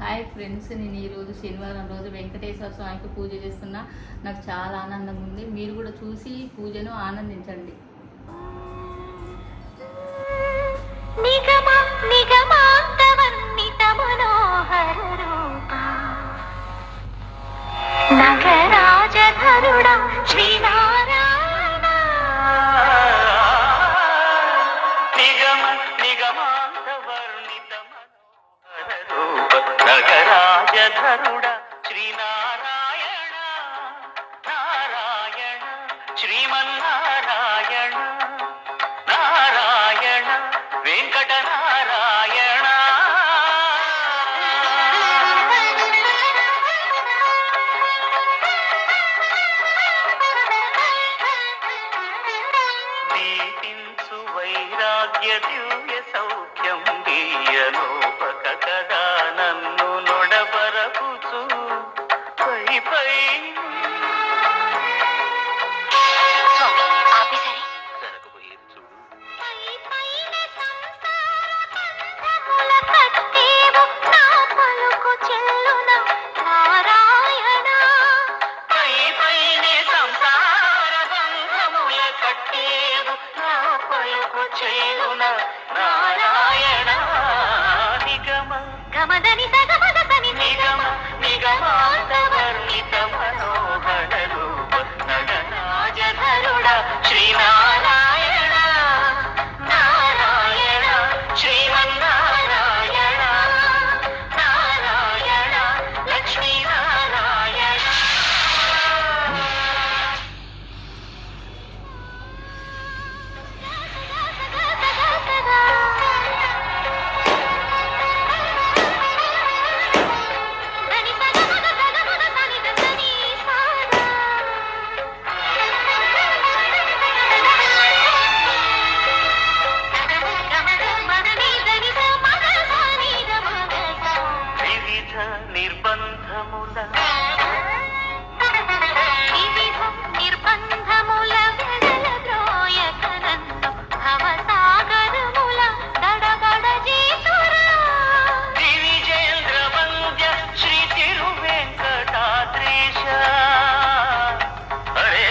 Hi friends, నేను ఈరోజు శనివారం రోజు వెంకటేశ్వర స్వామికి పూజ చేస్తున్నా. నాకు చాలా ఆనందంగా ఉంది. మీరు కూడా చూసి పూజను ఆనందించండి. నిగమ నిగమాంతవర్ణిత మనోహర రూప నగరాజధరుడ శ్రీనారాయణ. నిగమ నిగమాంతవర్ణిత మనోహర రూప నగరాజధరుడ శ్రీనారాయణ. నారాయణ శ్రీమన్నారాయణ నారాయణ వెంకటనారాయణ. దీపించు వైరాగ్య దివ్య సౌఖ్యం దీయనోపక కదా నన్ను నొడబరపుచు పై పై. నారాయణ నిగమ గమదని సగమదని నిగమ నిగమాంతవర్ణిత మనోహర రూప నగరాజధరుడ శ్రీనారాయణ. నారాయణ శ్రీమన్నారాయణ నారాయణ లక్ష్మీనారాయణ. నిర్బంధముల వెడల ద్రోయక నన్ను భవసాగరముల దడబడ జీతురా. దివిజేంద్ర వంద్య శ్రీ తిరువెంకటాద్రీశ. హరే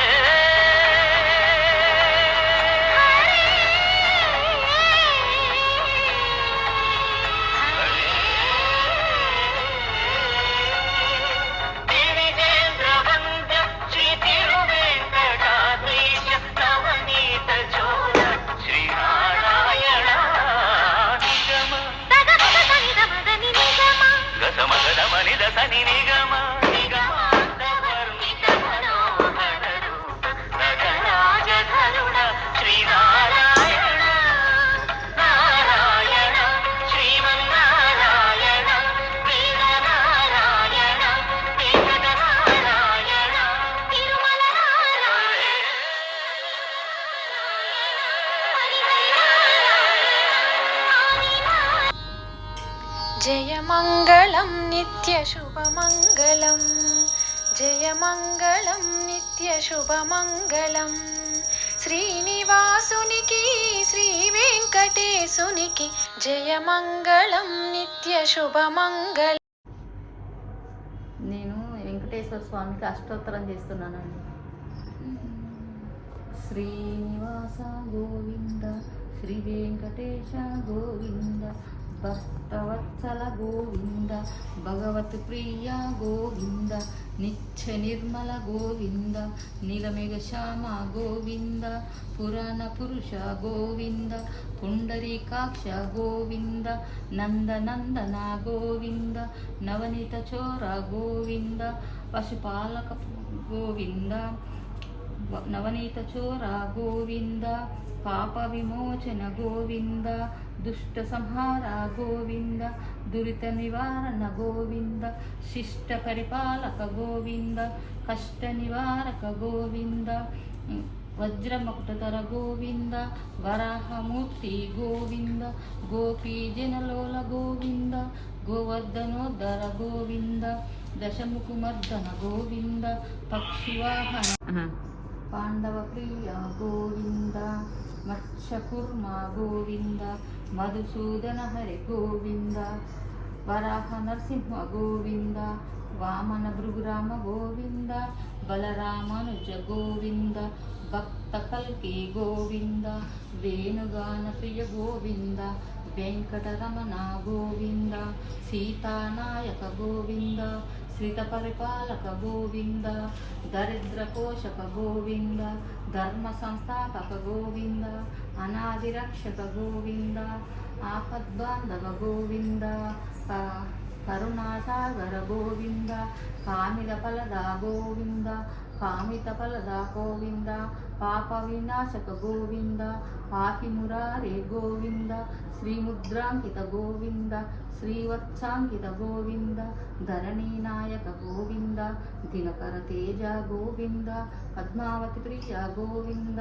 సని నిగమ నిగమాంతవర్ణిత మనోహర రూప నగరాజధరుడ శ్రీనారాయణ. నారాయణ శ్రీమన్నారాయణ వీరనారాయణ వెంకటనారాయణ తిరుమల నారాయణ. జయమంగళం నిత్యశుభమంగళం జయమంగళం నిత్యశుభమంగళం శ్రీనివాసునికి శ్రీ వెంకటేశునికి జయమంగళం నిత్యశుభమంగళం. నేను వెంకటేశ్వర స్వామికి అష్టోత్తరం చేస్తున్నానండి. శ్రీనివాస గోవింద శ్రీ వెంకటేశ గోవింద భక్తవత్సల గోవింద భగవత్ ప్రియ గోవింద నిత్య నిర్మల గోవింద నీలమేఘ శ్యామ గోవింద పురాణ పురుష గోవింద పుండరీకాక్ష గోవింద నందనందన గోవింద నవనీత చోర గోవింద పశుపాలక గోవింద నవనీత చోర గోవింద పాప విమోచన గోవింద దుష్ట సంహార గోవింద దురిత నివారణ గోవింద శిష్ట పరిపాలక గోవింద కష్ట నివారక గోవింద వజ్రమకుటధర గోవింద వరాహమూర్తి గోవింద గోపీజనలోల గోవింద గోవర్ధనోద్ధర గోవింద దశముఖమర్దన గోవింద పక్షివాహన పాండవ ప్రియ గోవింద మత్స్యకుర్మ గోవింద మధుసూదన హరి గోవింద వరాహ నరసింహ గోవింద, వామన భృగురామ గోవింద, బలరామనుజ గోవింద, భక్త కల్కి గోవింద, వేణుగాన ప్రియ గోవింద, వెంకటరమణ గోవింద, సీతానాయక గోవింద, శ్రిత పరిపాలక గోవింద, దరిద్ర పోషక గోవింద, ధర్మ సంస్థాపక గోవింద, అనాది రక్షక గోవింద, ఆపద్బాంధవ గోవింద, కరుణాసాగర గోవింద, కామిత ఫలద గోవింద, కామిత ఫలద గోవింద, పాప వినాశక గోవింద, పాపి మురారే గోవింద, శ్రీముద్రాంకిత గోవింద, శ్రీవత్సాంకిత గోవింద, ధరణీ నాయక గోవింద, దినకర తేజ గోవింద, పద్మావతి ప్రియ గోవింద,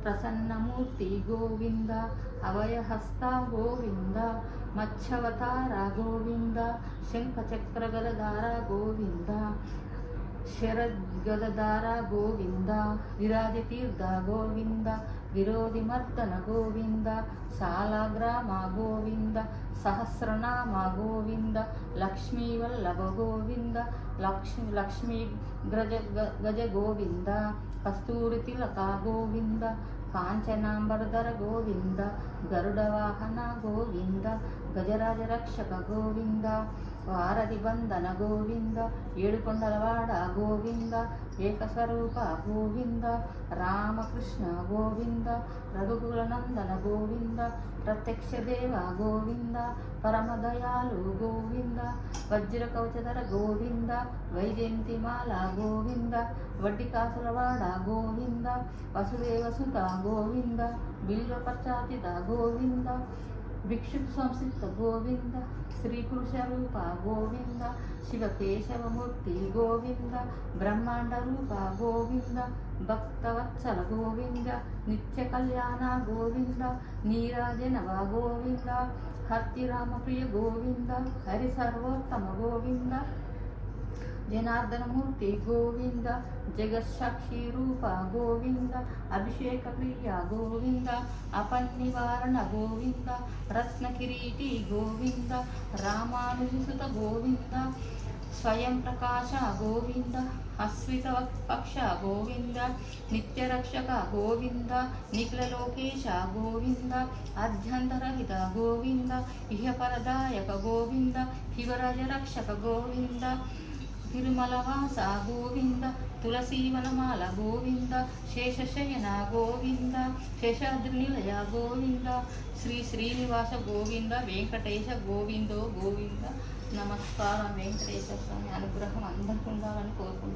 ప్రసన్నమూర్తి గోవింద, అభయహస్త గోవింద, మత్స్యవతార గోవింద, శంఖచక్ర గదధార గోవింద, శరద్గదధార గోవింద, విరాజతీర్థ గోవింద, విరోధిమర్దన గోవింద, శాలాగ్రామ గోవింద, సహస్రనామ గోవింద, లక్ష్మీవల్లభ గోవింద, లక్ష్మీ గజ గోవింద, కస్తూరి తిలక గోవింద, కాంచనాంబరధర గోవింద, గరుడ వాహన గోవింద, గజరాజ రక్షక గోవింద, వారధి బంధన గోవింద, ఏడుకొండలవాడ గోవింద, ఏకస్వరూప గోవింద, రామకృష్ణ గోవింద, రఘుకులనందన గోవింద, ప్రత్యక్ష దేవ గోవింద, పరమదయాలు గోవింద, వజ్ర కవచధర గోవింద, వైజయంతిమాల గోవింద, వడ్డీ కాసులవాడ గోవింద, వసుదేవసుత గోవింద, బిల్వపర్చాతిత గోవింద, భిక్షుకు సంసిద్ధ గోవింద, శ్రీ పురుష రూప గోవింద, శివకేశవమూర్తి గోవింద, బ్రహ్మాండ రూప గోవింద, భక్తవత్సల గోవింద, నిత్య కళ్యాణ గోవింద, నీరాజనవ గోవింద, హర్తిరామప్రియ గోవింద, హరి సర్వోత్తమ గోవింద, జనార్దనమూర్తి గోవింద, జగత్సాక్షి రూప గోవింద, అభిషేక ప్రియ గోవింద, అపన్నివారణ గోవింద, రత్న కిరీటి గోవింద, రామానుజసుత గోవింద, స్వయం ప్రకాశ గోవింద, అశ్విత పక్ష గోవింద, నిత్యరక్షక గోవింద, నిఖిల లోకేశ గోవింద, అధ్యంతరహిత గోవింద, ఇహపరదాయక గోవింద, శివరాజ రక్షక గోవింద, తిరుమలవాస గోవింద, తులసీవనమాల గోవింద, శేషశయన గోవింద, శేషాద్రి నిలయ గోవింద, శ్రీ శ్రీనివాస గోవింద, వెంకటేశ గోవిందో గోవింద. నమస్కారం. వెంకటేశ్వర స్వామి అనుగ్రహం అందరికీ ఉండాలని కోరుకుంటున్నాను.